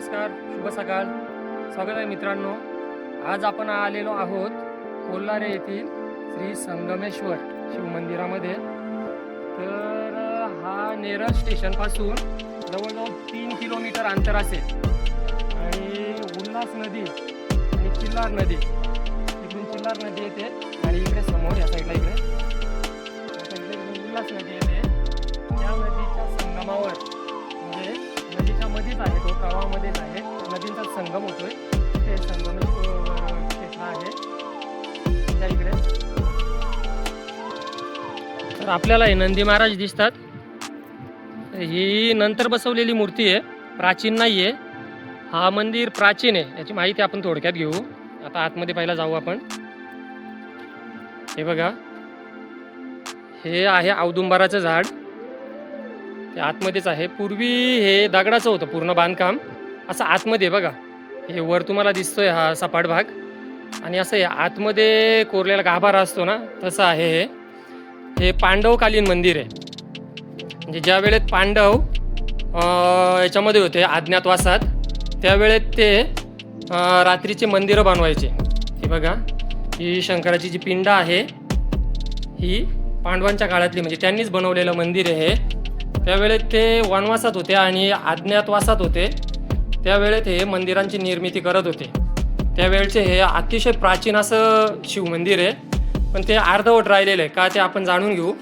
नमस्कार, शुभ सकाळ. स्वागत आहे मित्रांनो. आज आपण आलेलो आहोत कोल्हारे येथील श्री संगमेश्वर शिवमंदिरामध्ये. तर हा नेरळ स्टेशनपासून जवळजवळ 3 किलोमीटर अंतर असेल आणि उल्हास नदी आणि चिल्लार नदी, इकडून चिल्लार नदी येते आणि इकडे समोर या साईडला इकडे उल्हास नदी येते. त्या नदीच्या संगमावर म्हणजे नदीच्या मध्येच आहे, तो प्रवाहामध्येच आहे, नदीचा संगम होतोय. ते संगमेश्वर क्षेत्र आहे त्या इकडे. तर आपल्याला हे नंदी महाराज दिसतात. ही नंतर बसवलेली मूर्ती आहे, प्राचीन नाही आहे. हा मंदिर प्राचीन आहे, याची माहिती आपण थोडक्यात घेऊ. आता आतमध्ये पहिला जाऊ आपण. हे बघा, हे आहे औदुंबराचं झाड, ते आतमध्येच आहे. पूर्वी हे दगडाचं होतं पूर्ण बांधकाम, असं आतमध्ये बघा. हे वर तुम्हाला दिसतोय हा सपाट भाग, आणि असं हे आतमध्ये कोरलेला गाभारा असतो ना, तसं आहे. हे पांडवकालीन मंदिर आहे. म्हणजे ज्या वेळेत पांडव याच्यामध्ये होते अज्ञातवासात, त्यावेळेत ते रात्रीचे मंदिरं बनवायचे. हे बघा, ही शंकराची जी पिंड आहे ही पांडवांच्या काळातली, म्हणजे त्यांनीच बनवलेलं मंदिर आहे. त्यावेळेत ते वनवासात होते आणि अज्ञातवासात होते, त्यावेळेत हे मंदिरांची निर्मिती करत होते. त्यावेळचे हे अतिशय प्राचीन असं शिवमंदिर आहे, पण ते अर्धवट राहिलेलं आहे. का ते आपण जाणून घेऊ.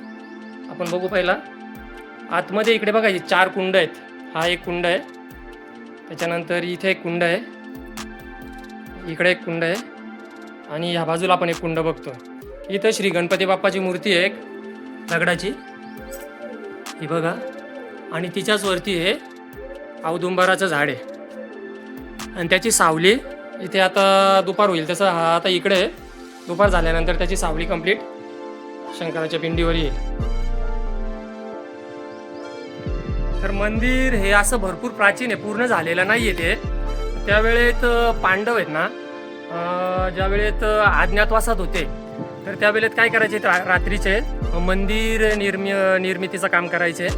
आपण बघू पहिला आतमध्ये. इकडे बघा, ही 4 कुंड आहेत. हा एक कुंड आहे, त्याच्यानंतर इथे एक कुंड आहे, इकडे एक कुंड आहे, आणि ह्या बाजूला आपण एक कुंड बघतो. इथं श्री गणपती बाप्पाची मूर्ती आहे एक दगडाची, ही बघा, आणि तिच्याच वरती हे औदुंबराचं झाड आहे. आणि त्याची सावली इथे आता दुपार होईल तसं, हा आता इकडे आहे. दुपार झाल्यानंतर त्याची सावली कंप्लीट शंकराच्या पिंडीवर येईल. तर मंदिर हे असं भरपूर प्राचीन आहे, पूर्ण झालेलं नाही आहे ते. त्यावेळेत पांडव आहेत ना, ज्या वेळेत अज्ञातवासात होते, तर त्यावेळेत काय करायचे, रात्रीचे मंदिर निर्मितीचं काम करायचे.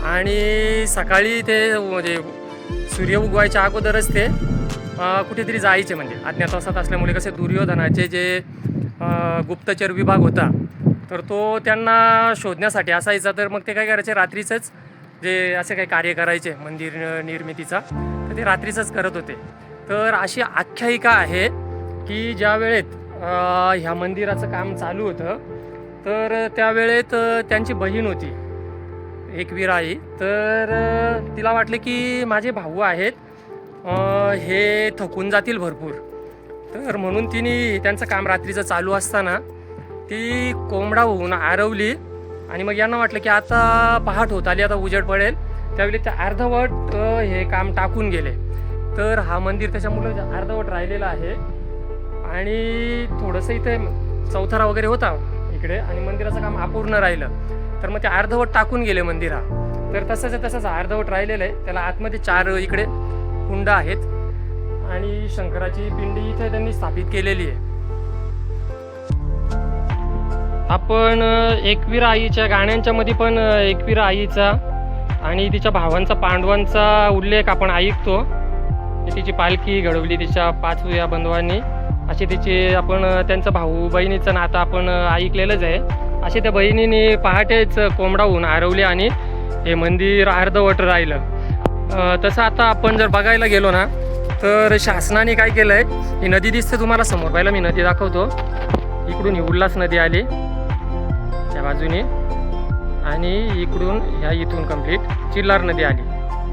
आणि सकाळी ते म्हणजे सूर्य उगवायच्या अगोदरच ते कुठेतरी जायचे. म्हणजे अज्ञातवासात असल्यामुळे कसे दुर्योधनाचे जे गुप्तचर विभाग होता, तर तो त्यांना शोधण्यासाठी असायचा. तर मग ते काय करायचे, रात्रीचंच जे असे काही कार्य करायचे मंदिर निर्मितीचा, तर ते रात्रीचंच करत होते. तर अशी आख्यायिका आहे की ज्या वेळेत ह्या मंदिराचं काम चालू होतं, तर त्यावेळेत त्यांची बहीण होती एक वीराई. तर तिला वाटले की माझे भाऊ आहेत, हे थकून जातील भरपूर. तर म्हणून तिने त्यांचं काम रात्रीचं चालू असताना ती कोंबडा होऊन आरवली. आणि मग यांना वाटलं की आता पहाट होत आली, आता उजेड पडेल. त्यावेळी ते अर्धवट हे काम टाकून गेले. तर हा मंदिर त्याच्यामुळे अर्धवट राहिलेला आहे. आणि थोडंसं इथे चौथरा वगैरे होता इकडे, आणि मंदिराचं काम अपूर्ण राहिलं. तर मग ते अर्धवट टाकून गेले मंदिर हा. तर तसंच अर्धवट राहिलेलं आहे. त्याला आतमध्ये 4 इकडे कुंड आहेत, आणि शंकराची पिंडी इथे त्यांनी स्थापित केलेली आहे. आपण एकवीर आईच्या गाण्यांच्या मध्ये पण एकवीर आईचा आणि तिच्या भावांचा, पांडवांचा उल्लेख आपण ऐकतो. तिची पालखी घडवली तिच्या 5 या बंधवांनी, असे तिचे आपण त्यांचं भाऊ बहिणीचं नातं आपण ऐकलेलंच आहे. असे त्या बहिणीने पहाटेच कोंबडा होऊन हरवले आणि हे मंदिर अर्धवट राहिलं. तसं आता आपण जर बघायला गेलो ना, तर शासनाने काय केलं आहे, ही नदी दिसते तुम्हाला समोर, पहिला मी नदी दाखवतो. इकडून ही उल्हास नदी आली त्या बाजूने, आणि इथून कंप्लीट चिल्लार नदी आली.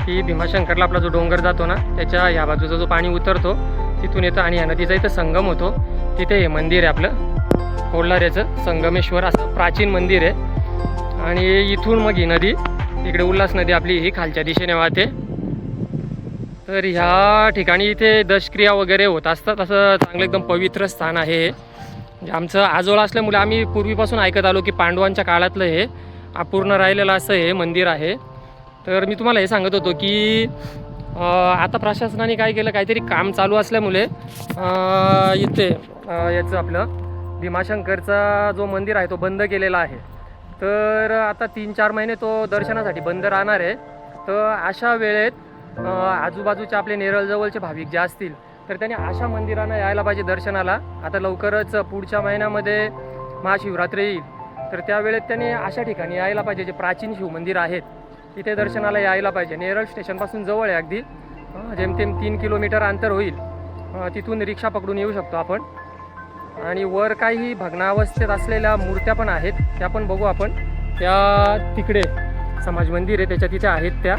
ही भीमाशंकरला आपला जो डोंगर जातो ना, त्याच्या ह्या बाजूचा जो पाणी उतरतो तिथून येतं, आणि ह्या नदीचा इथं संगम होतो. तिथे हे मंदिर आहे आपलं कोल्हाऱ्याचं संगमेश्वर, असं प्राचीन मंदिर आहे. आणि इथून मग ही नदी इकडे उल्हास नदी आपली ही खालच्या दिशेने वाहते. तर ह्या ठिकाणी इथे दशक्रिया वगैरे होत असतात. असं चांगलं एकदम पवित्र स्थान आहे. म्हणजे आमचं आजोळा असल्यामुळे आम्ही पूर्वीपासून ऐकत आलो की पांडवांच्या काळातलं हे अपूर्ण राहिलेलं असं हे मंदिर आहे. तर मी तुम्हाला हे सांगत होतो की आता प्रशासनाने काय केलं, काहीतरी काम चालू असल्यामुळे इथे याचं आपलं भीमाशंकरचा जो मंदिर आहे तो बंद केलेला आहे. तर आता 3-4 महिने तो दर्शनासाठी बंद राहणार आहे. तर अशा वेळेत आजूबाजूचे आपले नेरळ जवळचे भाविक जे असतील तर त्यांनी अशा मंदिरांना यायला पाहिजे दर्शनाला. आता लवकरच पुढच्या महिन्यामध्ये महाशिवरात्री येईल, तर त्यावेळेत त्यांनी अशा ठिकाणी यायला पाहिजे. जे प्राचीन शिवमंदिर आहेत तिथे दर्शनाला यायला पाहिजे. नेरळ स्टेशनपासून जवळ आहे अगदी, जेमतेम 3 किलोमीटर अंतर होईल. तिथून रिक्षा पकडून येऊ शकतो आपण. आणि वर काही भग्नावस्थेत असलेल्या मूर्त्या पण आहेत, त्या पण बघू आपण. त्या तिकडे समाज मंदिर आहे त्याच्या तिथे आहेत, त्या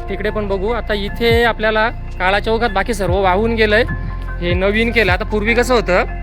तिकडे पण बघू. आता इथे आपल्याला काळा चौकात बाकी सर्व वाहून गेलं आहे, हे नवीन केलं. आता पूर्वी कसं होतं,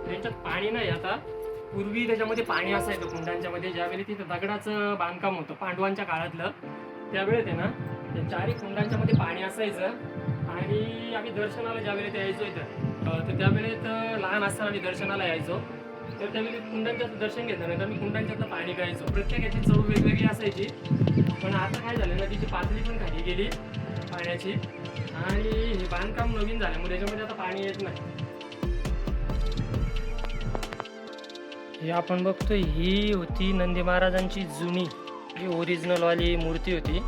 त्याच्यात पाणी नाही. आता पूर्वी त्याच्यामध्ये पाणी असायचं कुंडांच्या मध्ये. ज्यावेळी तिथं दगडाचं बांधकाम होतं पांडवांच्या काळातलं, त्यावेळेस आहे ना त्या चारही कुंडांच्या मध्ये पाणी असायचं. आणि आम्ही दर्शनाला ज्यावेळी यायचो इथं, तर त्यावेळेत लहान असताना आम्ही दर्शनाला यायचो, तर त्यावेळी कुंडांच्याचं दर्शन घेतल्यानंतर आम्ही कुंडांच्यातलं पाणी प्यायचो. प्रत्येकाची चव वेगवेगळी असायची. पण आता काय झालं, नदीची पातळी पण खाली गेली पाण्याची, आणि हे बांधकाम नवीन झाल्यामुळे त्याच्यामध्ये आता पाणी येत नाही. हे आपण बघतोय, ही होती नंदी महाराजांची जुनी जी ओरिजिनलवाली मूर्ती होती.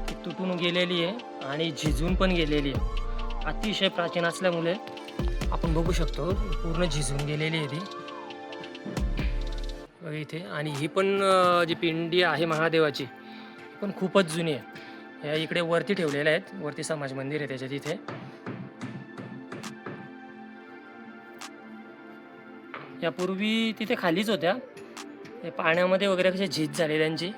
ती तुटून गेलेली आहे आणि झिजून पण गेलेली आहे. अतिशय प्राचीन असल्यामुळे आपण बघू शकतो पूर्ण झिजून गेलेली आहे ती इथे. आणि ही पण जी पिंडी आहे महादेवाची पण खूपच जुनी आहे. या इकडे वरती ठेवलेल्या आहेत, वरती समाज मंदिर आहे त्याच्या तिथे. यापूर्वी तिथे खालीच होत्या, ते पाण्यामध्ये वगैरे कसे झीज झाले त्यांची.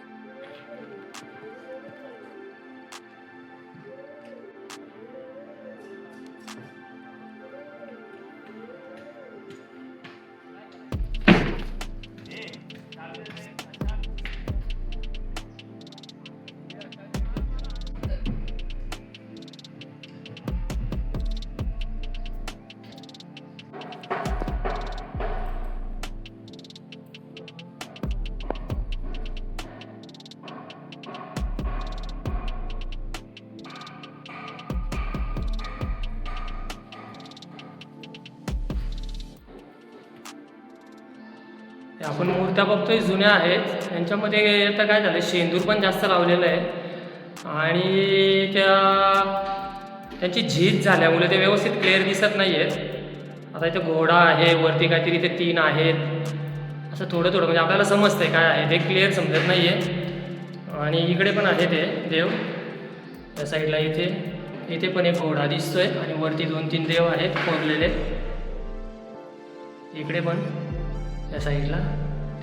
आपण मूर्त्या बघतोय जुन्या आहेत. यांच्यामध्ये आता काय झालं, शेंदूर पण जास्त लावलेलं आहे आणि त्यांची झीज झाल्यामुळे ते व्यवस्थित क्लिअर दिसत नाही आहेत. आता इथे घोडा आहे, वरती काहीतरी इथे 3 आहेत, असं थोडं थोडं म्हणजे आपल्याला समजतंय काय आहे ते, क्लिअर समजत नाही आहे. आणि इकडे पण आहे ते देव त्या साईडला. इथे पण एक घोडा दिसतोय आणि वरती 2-3 देव आहेत कोरलेले. इकडे पण त्या साईडला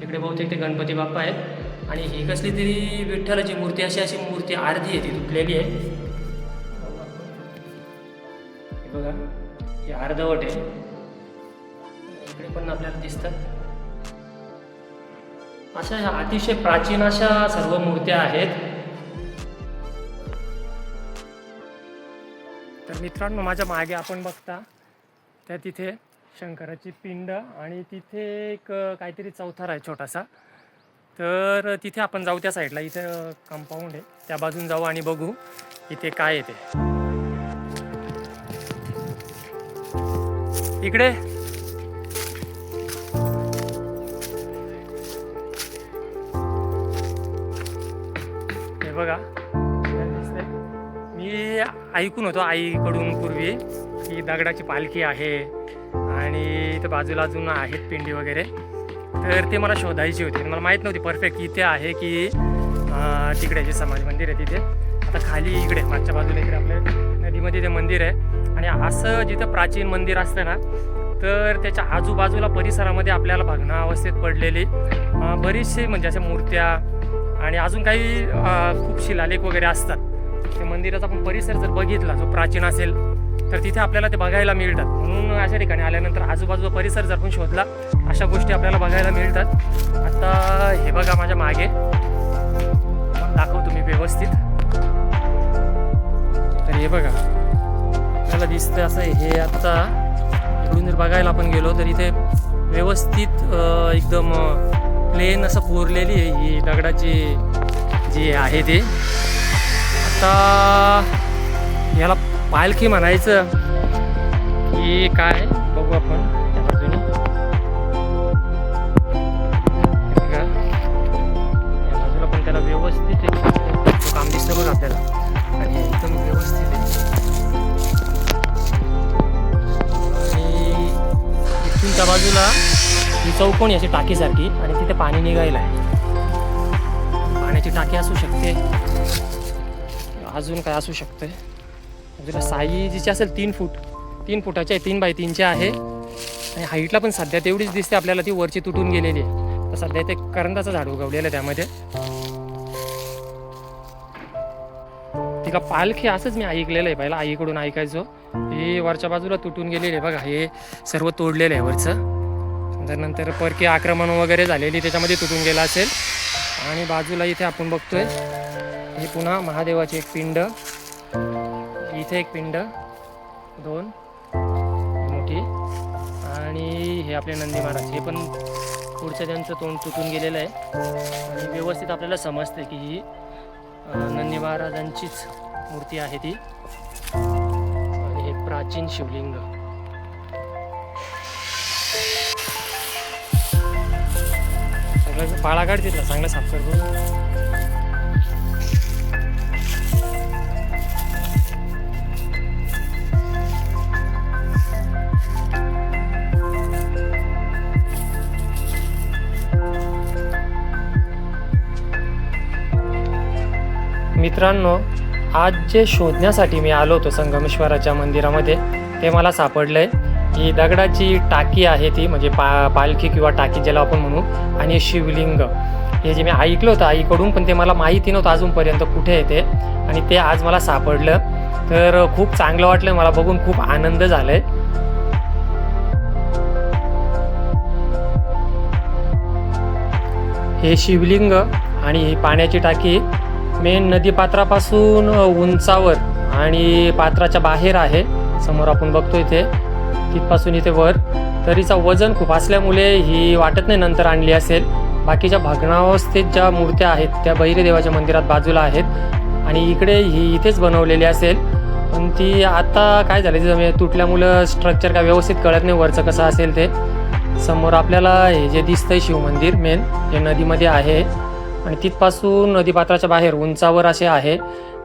तिकडे बहुतेक ते गणपती बाप्पा आहेत. आणि ही कसली तरी विठ्ठलाची मूर्ती, अशी मूर्ती अर्धी आहे ती तुटलेली आहे. हे बघा, हे अर्धवट आहे. इकडे पण आपल्याला दिसतात. अशा ह्या अतिशय प्राचीन अशा सर्व मूर्त्या आहेत. तर मित्रांनो, माझ्या मागे आपण बघता त्या तिथे शंकराची पिंड आणि तिथे एक काहीतरी चौथार आहे छोटासा. तर तिथे आपण जाऊ त्या साईडला. इथं कंपाऊंड आहे, त्या बाजून जाऊ आणि बघू इथे काय आहे ते. इकडे हे बघा, मी ऐकून होतो आईकडून पूर्वी की दगडाची पालखी आहे आणि इथं बाजूला अजून आहेत पिंडी वगैरे. तर ते मला शोधायची होती. मला माहीत नव्हती परफेक्ट इथे आहे की तिकडे जे समाज मंदिर आहे तिथे. आता खाली इकडे मागच्या बाजूला इकडे आपल्या नदीमध्ये ते मंदिर आहे. आणि असं जिथं प्राचीन मंदिर असतं ना, तर त्याच्या आजूबाजूला परिसरामध्ये आपल्याला भग्नावस्थेत पडलेली बरीचशी म्हणजे अशा मूर्त्या आणि अजून काही खूप शिलालेख वगैरे असतात. त्या मंदिराचा पण परिसर जर बघितला जो प्राचीन असेल तर तिथे आपल्याला ते बघायला मिळतात. म्हणून अशा ठिकाणी आल्यानंतर आजूबाजूचा परिसर जर पण शोधला अशा गोष्टी आपल्याला बघायला मिळतात. आता हे बघा माझ्या मागे, दाखवतो मी व्यवस्थित. तर हे बघा आपल्याला दिसतं असं हे. आता इकडून जर बघायला आपण गेलो तर इथे व्यवस्थित एकदम प्लेन असं कोरलेली आहे ही दगडाची जी आहे ते. आता याला पालखी म्हणायचं की काय बघू आपण त्या बाजूने. या बाजूला पण त्याला व्यवस्थित एक काम दिसतं बघ आपल्याला. आणि एकदम व्यवस्थित आहे. आणि इथून त्या बाजूला ही चौकोनी अशी टाकीसारखी आणि तिथे पाणी निघायला आहे. पाण्याची टाकी असू शकते, अजून काय असू शकते. बाजूला साईजीची असेल 3 फुटाची आहे, 3 बाय 3ची आहे. आणि हाईटला पण सध्या तेवढीच दिसते आपल्याला, ती वरची तुटून गेलेली आहे. तर सध्या ते करंदाचं झाड उगवलेलं आहे त्यामध्ये. तिला पालखी असंच मी ऐकलेलं आहे, पहिला आईकडून ऐकायचो. हे वरच्या बाजूला तुटून गेलेले बघा, हे सर्व तोडलेलं आहे वरचं. नंतर परकी आक्रमण वगैरे झालेली त्याच्यामध्ये तुटून गेला असेल. आणि बाजूला इथे आपण बघतोय हे पुन्हा महादेवाची एक पिंड, इथे एक पिंड 2 मोठी. आणि हे आपले नंदी महाराज, हे पण पुढचं त्यांचं तोंड तुटून गेलेलं आहे. आणि व्यवस्थित आपल्याला समजते की ही नंदी महाराजांचीच मूर्ती आहे ती. आणि हे प्राचीन शिवलिंग. सगळं पाळा काढ तिथला, चांगला साफ करतो. मित्रांनो, आज जे शोधण्यासाठी मी आलो होतो संगमेश्वराच्या मंदिरामध्ये, ते मला सापडलंय. ही दगडाची टाकी आहे ती, म्हणजे पालखी किंवा टाकी ज्याला आपण म्हणू. आणि शिवलिंग हे जे मी ऐकलं होतं आईकडून, पण ते मला माहिती नव्हतं अजूनपर्यंत कुठे आहे ते. आणि ते आज मला सापडलं, तर खूप चांगलं वाटलं मला बघून, खूप आनंद झालाय. हे शिवलिंग आणि ही पाण्याची टाकी मेन नदीपात्रापासून उंचावर आणि पात्राच्या बाहेर आहे. समोर आपण बघतोय ते, तिथपासून इथे वर. तरीचा वजन खूप असल्यामुळे ही वाटत नाही नंतर आणली असेल. बाकीच्या भग्नावस्थेत ज्या मूर्त्या आहेत त्या भैरदेवाच्या मंदिरात बाजूला आहेत. आणि इकडे ही इथेच बनवलेली असेल, पण ती आता काय झालं तिथं तुटल्यामुळं स्ट्रक्चर काय व्यवस्थित कळत नाही वरचं कसं असेल ते. समोर आपल्याला हे जे दिसतंय शिवमंदिर मेन हे नदीमध्ये आहे. आणि तिथपासून नदीपात्राच्या बाहेर उंचावर असे आहे.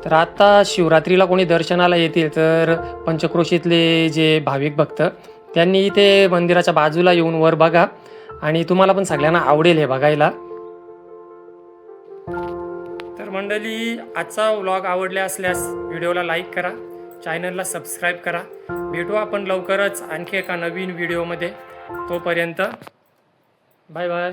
तर आता शिवरात्रीला कोणी दर्शनाला येतील तर पंचक्रोशीतले जे भाविक भक्त त्यांनी इथे मंदिराच्या बाजूला येऊन वर बघा. आणि तुम्हाला पण सगळ्यांना आवडेल हे बघायला. तर मंडळी, आजचा व्लॉग आवडला असल्यास व्हिडिओला लाईक करा, चॅनलला सबस्क्राईब करा. भेटू आपण लवकरच आणखी एका नवीन व्हिडिओमध्ये. तोपर्यंत बाय बाय.